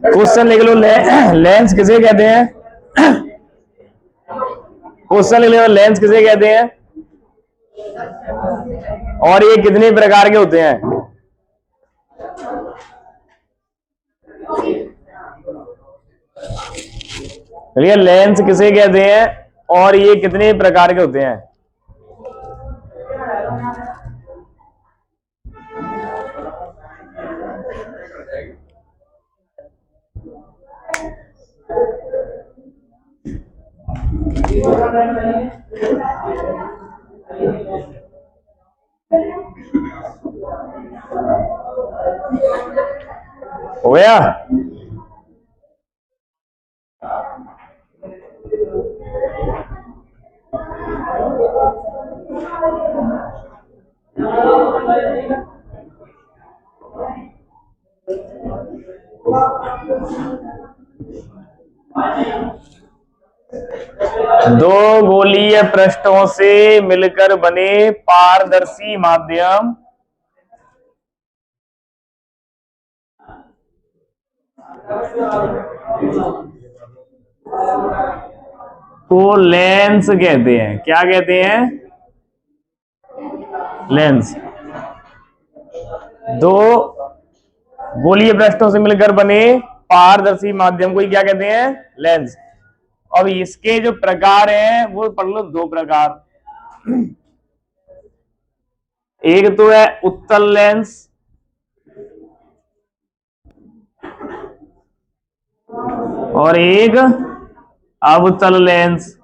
Question लिख लो। Lens किसे कहते हैं? क्वेश्चन लिख लो, लेंस किसे कहते हैं और ये कितने प्रकार के होते हैं? चलिए, लेंस किसे कहते हैं और ये कितने प्रकार के होते हैं? हो गया? दो गोलीय पृष्ठों से मिलकर बने पारदर्शी माध्यम को लेंस कहते हैं। क्या कहते हैं? लेंस। दो गोलीय पृष्ठों से मिलकर बने पारदर्शी माध्यम को ही क्या कहते हैं? लेंस। अब इसके जो प्रकार हैं वो पढ़ लो, दो प्रकार। एक तो है उत्तल लेंस और एक अवतल लेंस।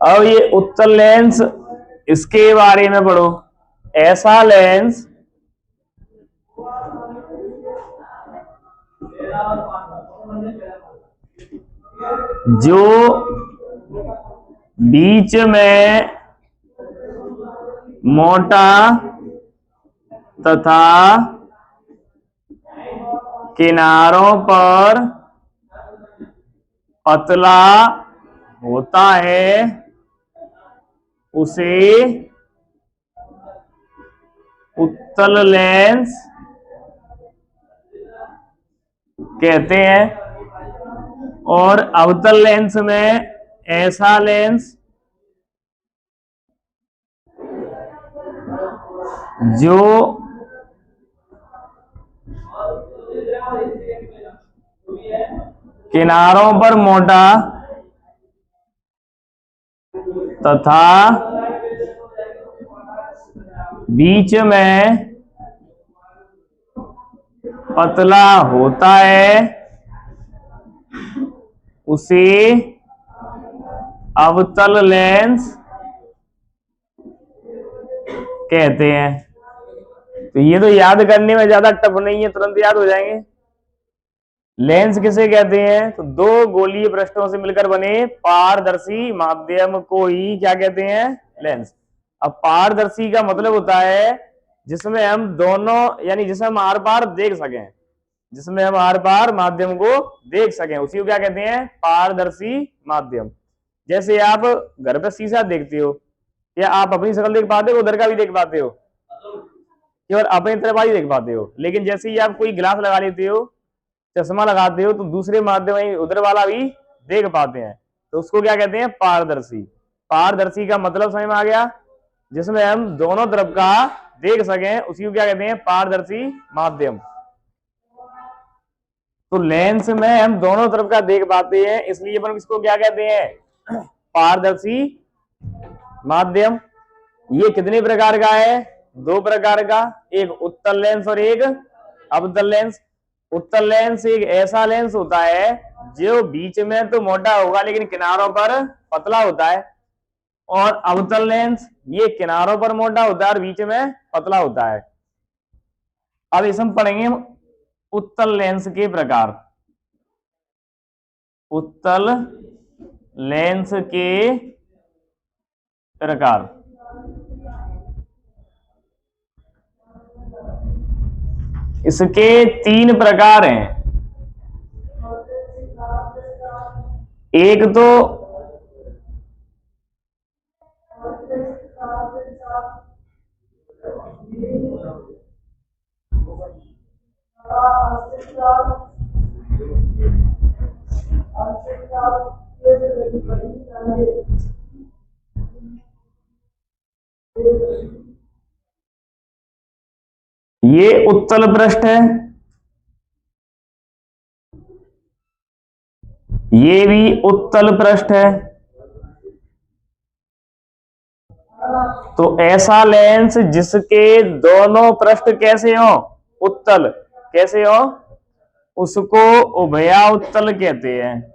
अब ये उत्तल लेंस, इसके बारे में पढ़ो। ऐसा लेंस जो बीच में मोटा तथा किनारों पर पतला होता है उसे उत्तल लेंस कहते हैं। और अवतल लेंस में ऐसा लेंस जो किनारों पर मोटा तथा बीच में पतला होता है उसे अवतल लेंस कहते हैं। तो ये तो याद करने में ज्यादा टफ नहीं है, तुरंत याद हो जाएंगे। लेंस किसे कहते हैं? तो दो गोलीय पृष्ठों से मिलकर बने पारदर्शी माध्यम को ही क्या कहते हैं? लेंस। अब पारदर्शी का मतलब होता है जिसमें हम दोनों, यानी जिसमें हम आर पार देख सकें, जिसमें हम आर पार माध्यम को देख सकें, उसी को क्या कहते हैं? पारदर्शी माध्यम। जैसे आप घर पे शीशा देखते हो, या आप अपनी शक्ल देख पाते हो, उधर का भी देख पाते हो, केवल अपनी तरफ ही देख पाते हो। लेकिन जैसे ही आप कोई गिलास लगा लेते हो, चश्मा लगाते हो, तो दूसरे माध्यम उधर वाला भी देख पाते हैं, तो उसको क्या कहते हैं? पारदर्शी। पारदर्शी का मतलब समझ में आ गया? जिसमें हम दोनों तरफ का देख सकें, उसी को क्या कहते हैं? पारदर्शी माध्यम। तो लेंस में हम दोनों तरफ का देख पाते हैं, इसलिए अपन इसको क्या कहते हैं? पारदर्शी माध्यम। ये कितने प्रकार का है? दो प्रकार का, एक उत्तल लेंस और एक अवतल लेंस। उत्तल लेंस एक ऐसा लेंस होता है जो बीच में तो मोटा होगा लेकिन किनारों पर पतला होता है। और अवतल लेंस ये किनारों पर मोटा होता है और बीच में पतला होता है। अब इस हम पढ़ेंगे उत्तल लेंस के प्रकार। उत्तल लेंस के प्रकार। इसके तीन प्रकार हैं। एक तो ये उत्तल पृष्ठ है, ये भी उत्तल पृष्ठ है। तो ऐसा लेंस जिसके दोनों पृष्ठ कैसे हो, उत्तल, कैसे हो, उसको उभया उत्तल कहते हैं।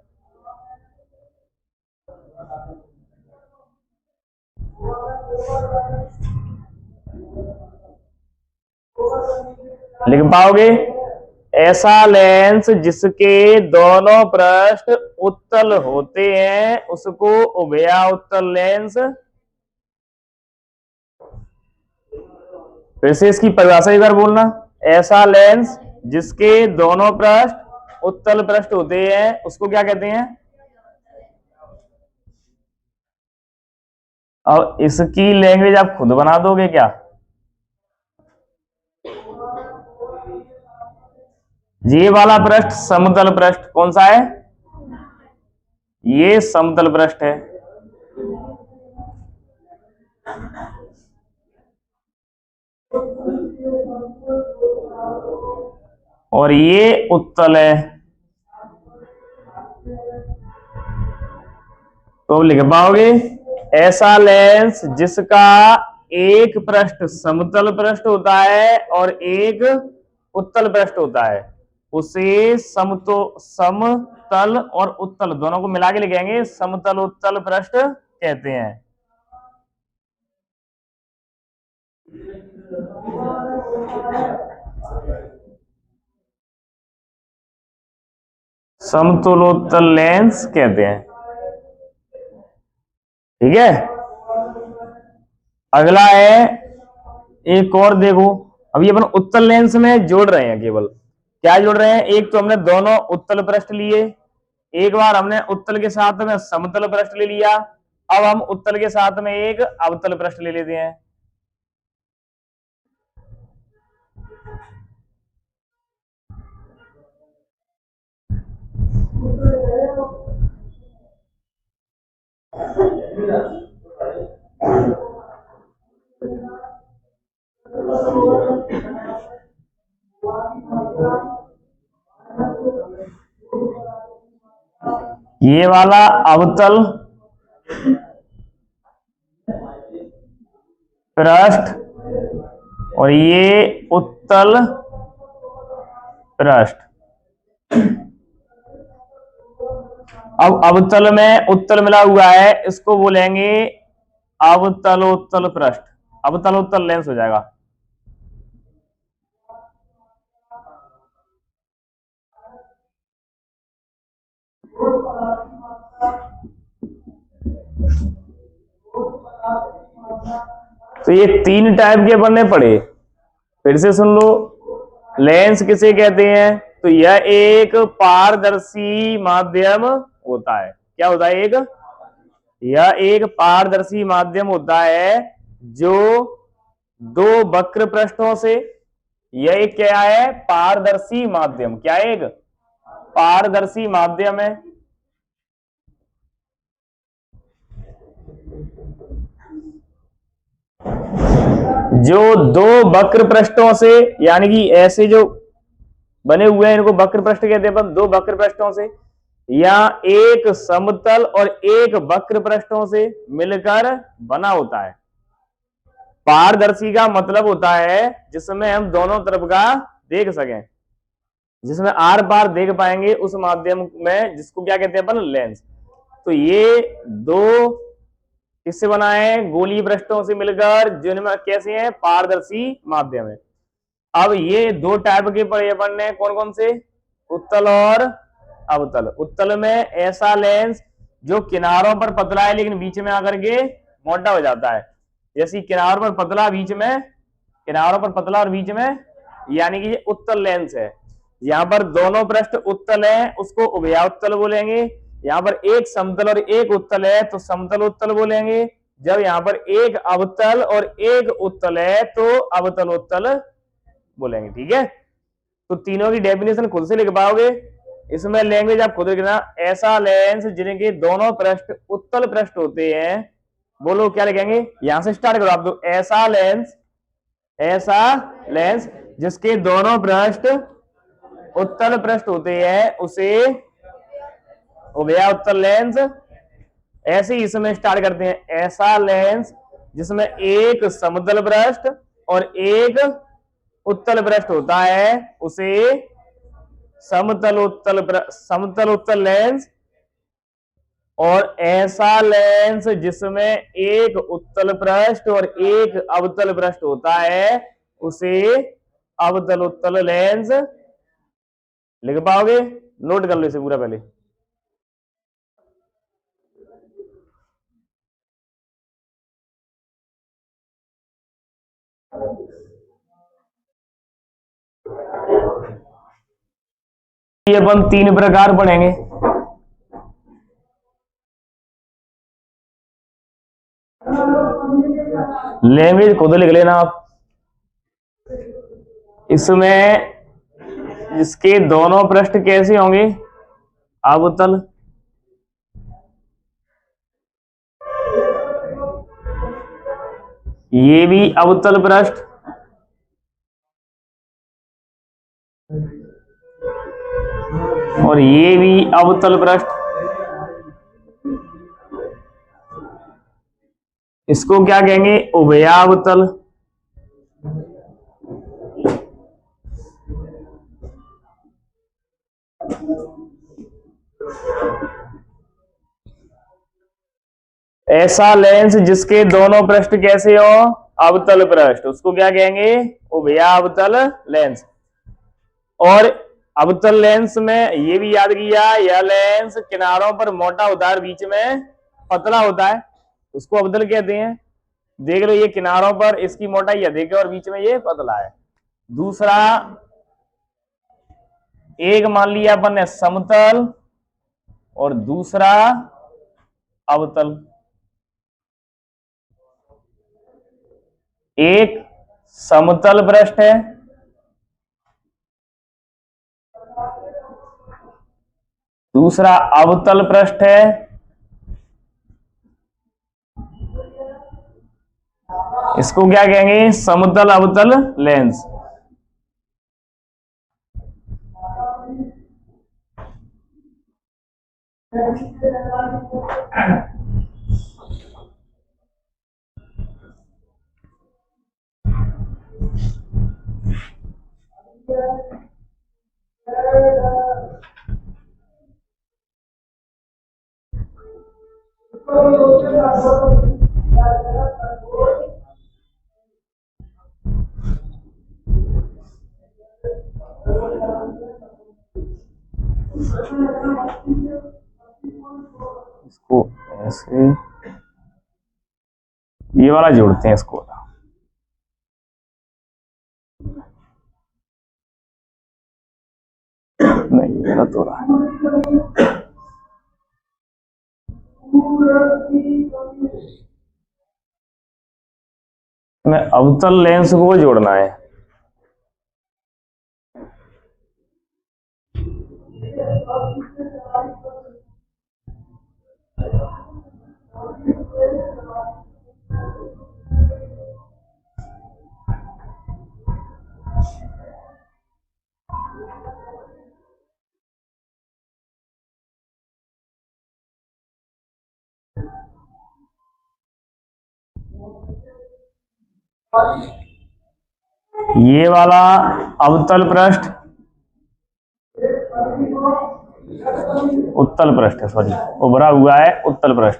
लिख पाओगे? ऐसा लेंस जिसके दोनों पृष्ठ उत्तल होते हैं उसको उभया उत्तल लेंस। फिर से इसकी परिभाषा एक बार बोलना। ऐसा लेंस जिसके दोनों पृष्ठ उत्तल पृष्ठ होते हैं उसको क्या कहते हैं? और इसकी लैंग्वेज आप खुद बना दोगे क्या? ये वाला पृष्ठ समतल पृष्ठ कौन सा है? ये समतल पृष्ठ है। और ये उत्तल है। तो लिख पाओगे? ऐसा लेंस जिसका एक पृष्ठ समतल पृष्ठ होता है और एक उत्तल पृष्ठ होता है उसे समतल और उत्तल दोनों को मिला के लिखेंगे समतल उत्तल पृष्ठ कहते हैं। समतलोत्तल लेंस कहते हैं। ठीक है, अगला है एक और देखो। अभी अपन उत्तल लेंस में जोड़ रहे हैं, केवल क्या जोड़ रहे हैं? एक तो हमने दोनों उत्तल पृष्ठ लिए, एक बार हमने उत्तल के साथ में समतल पृष्ठ ले लिया, अब हम उत्तल के साथ में एक अवतल पृष्ठ ले लेते हैं। ये वाला अवतल पृष्ठ और ये उत्तल पृष्ठ। अब अवतल में उत्तल मिला हुआ है, इसको बोलेंगे अवतलोत्तल पृष्ठ, अवतलोत्तल लेंस हो जाएगा। तो ये तीन टाइप के बनने पड़े, फिर से सुन लो। लेंस किसे कहते हैं? तो यह एक पारदर्शी माध्यम होता है। क्या होता है? यह एक पारदर्शी माध्यम होता है जो दो वक्र पृष्ठों से, यह एक क्या है? पारदर्शी माध्यम। क्या है? एक पारदर्शी माध्यम है। जो दो वक्र पृष्ठों से, यानी कि ऐसे जो बने हुए हैं इनको वक्र पृष्ठ कहते हैं अपन, दो वक्र पृष्ठों से या एक समतल और एक वक्र पृष्ठों से मिलकर बना होता है। पारदर्शी का मतलब होता है जिसमें हम दोनों तरफ का देख सकें, जिसमें आर पार देख पाएंगे, उस माध्यम में, जिसको क्या कहते हैं अपन? लेंस। तो ये दो किससे बना है? गोलीय पृष्ठों से मिलकर, जिनमें कैसे हैं? पारदर्शी माध्यम है। अब ये दो टाइप के पढ़े अपन ने, कौन कौन से? उत्तल और अवतल। उत्तल में ऐसा लेंस जो किनारों पर पतला है लेकिन बीच में आकर के मोटा हो जाता है, जैसे किनारों पर पतला, बीच में, किनारों पर पतला और बीच में, यानी कि ये उत्तल लेंस है। यहाँ पर दोनों पृष्ठ उत्तल है, उसको उभया उत्तल बोलेंगे। यहाँ पर एक समतल और एक उत्तल है तो समतल उत्तल बोलेंगे। जब यहाँ पर एक अवतल और एक उत्तल है तो अवतल उत्तल बोलेंगे। ठीक है, तो तीनों की डेफिनेशन खुद से लिख पाओगे। इसमें लैंग्वेज आप खुद लिखना। ऐसा लेंस जिनके दोनों पृष्ठ उत्तल पृष्ठ होते हैं, बोलो क्या लिखेंगे? यहां से स्टार्ट करो आप। तो ऐसा लेंस जिसके दोनों पृष्ठ उत्तल पृष्ठ होते हैं उसे उभया उत्तल लेंस। ऐसे ही इसमें स्टार्ट करते हैं। ऐसा लेंस जिसमें एक समतल पृष्ठ और एक उत्तल पृष्ठ होता है उसे समतल उत्तल लेंस। और ऐसा लेंस जिसमें एक उत्तल पृष्ठ और एक अवतल पृष्ठ होता है उसे अवतल उत्तल लेंस। लिख पाओगे? नोट कर लो इसे पूरा पहले। ये अपन 3 प्रकार पढ़ेंगे। लैंग्वेज खुद लिख लेना आप। इसमें इसके दोनों पृष्ठ कैसे होंगे? अवतल। ये भी अवतल पृष्ठ और ये भी अवतल पृष्ठ। इसको क्या कहेंगे? उभयावतल। ऐसा लेंस जिसके दोनों पृष्ठ कैसे हो? अवतल पृष्ठ, उसको क्या कहेंगे? उभयावतल लेंस। और अवतल लेंस में ये भी याद किया, यह लेंस किनारों पर मोटा होता है, बीच में पतला होता है, उसको अवतल कहते हैं। देख लो ये किनारों पर इसकी मोटाई अधिक है और बीच में ये पतला है। दूसरा, एक मान लिया अपन ने समतल और दूसरा अवतल। एक समतल पृष्ठ है, दूसरा अवतल पृष्ठ है। इसको क्या कहेंगे? समतल अवतल लेंस। इसको ऐसे ये वाला जोड़ते हैं इसको। नहीं, गलत हो रहा है। मैं अवतल लेंस को जोड़ना है। ये वाला अवतल पृष्ठ, उत्तल पृष्ठ है, सॉरी, उभरा हुआ है उत्तल पृष्ठ।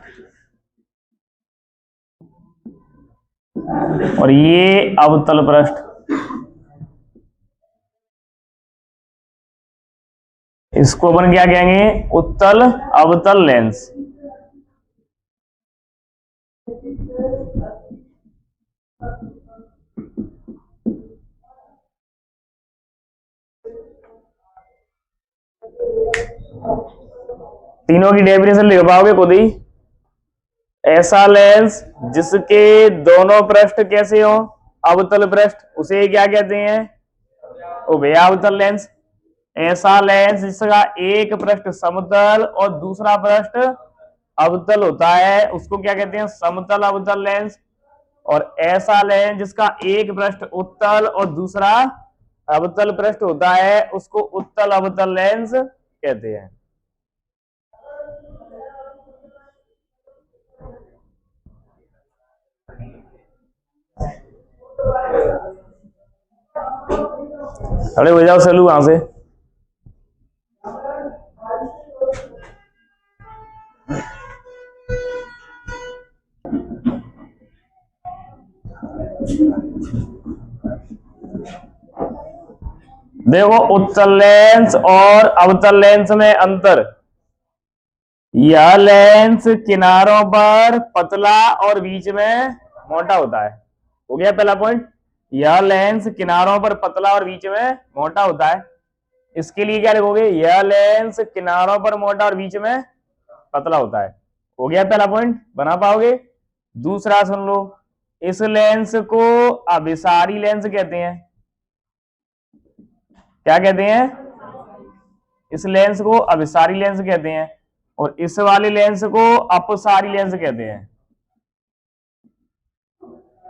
और ये अवतल पृष्ठ। इसको अपन क्या कहेंगे? उत्तल अवतल लेंस। तीनों की डेफिनेशन लिख पाओगे खुद ही। ऐसा लेंस जिसके दोनों पृष्ठ कैसे हो? अवतल पृष्ठ, उसे क्या कहते हैं? उभयावतल लेंस, ऐसा लेंस जिसका एक पृष्ठ समतल और दूसरा पृष्ठ अवतल होता है उसको क्या कहते हैं, समतल अवतल लेंस। और ऐसा लेंस जिसका एक पृष्ठ उत्तल और दूसरा अवतल पृष्ठ होता है उसको उत्तल अवतल लेंस कहते हैं। खड़े हो जाओ चलू वहां से। देखो उत्तल लेंस और अवतल लेंस में अंतर, यह लेंस किनारों पर पतला और बीच में मोटा होता है। हो गया पहला पॉइंट, यह लेंस किनारों पर पतला और बीच में मोटा होता है। इसके लिए क्या लिखोगे, यह लेंस किनारों पर मोटा और बीच में पतला होता है। हो गया पहला पॉइंट, बना पाओगे। दूसरा सुन लो, इस लेंस को अभिसारी लेंस कहते हैं। क्या कहते हैं, इस लेंस को अभिसारी लेंस कहते हैं और इस वाले लेंस को अपसारी लेंस कहते हैं।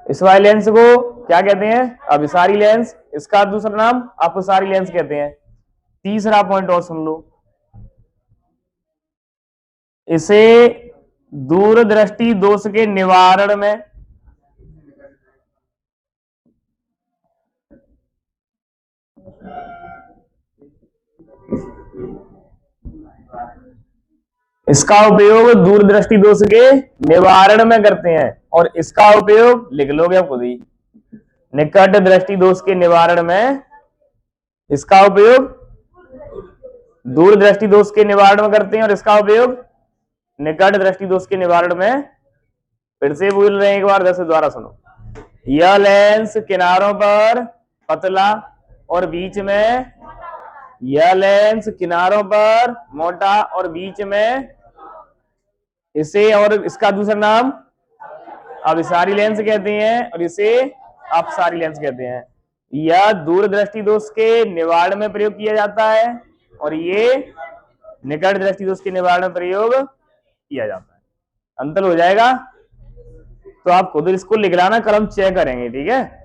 इस वाले लेंस को क्या कहते हैं, अभिसारी लेंस, इसका दूसरा नाम अपसारी लेंस कहते हैं। तीसरा पॉइंट और सुन लो, इसे दूरदृष्टि दोष के निवारण में इसका उपयोग दूरदृष्टि दोष के निवारण में करते हैं और इसका उपयोग लिख लोगे आप खुद ही, निकट दृष्टि दोष के निवारण में इसका उपयोग दूरदृष्टि दोष के निवारण में करते हैं और इसका उपयोग निकट दृष्टि दोष के निवारण में। फिर से बोल रहे हैं एक बार, जैसे द्वारा सुनो, यह लेंस किनारों पर पतला और बीच में, यह लेंस किनारों पर मोटा और बीच में, इसे और इसका दूसरा नाम अभिसारी लेंस कहते हैं और इसे अपसारी लेंस कहते हैं। यह दूरदृष्टि दोष के निवारण में प्रयोग किया जाता है और ये निकट दृष्टि दोष के निवारण में प्रयोग किया जाता है। अंतर हो जाएगा तो आप खुद इसको लिख लाना, कलम चेक करेंगे, ठीक है।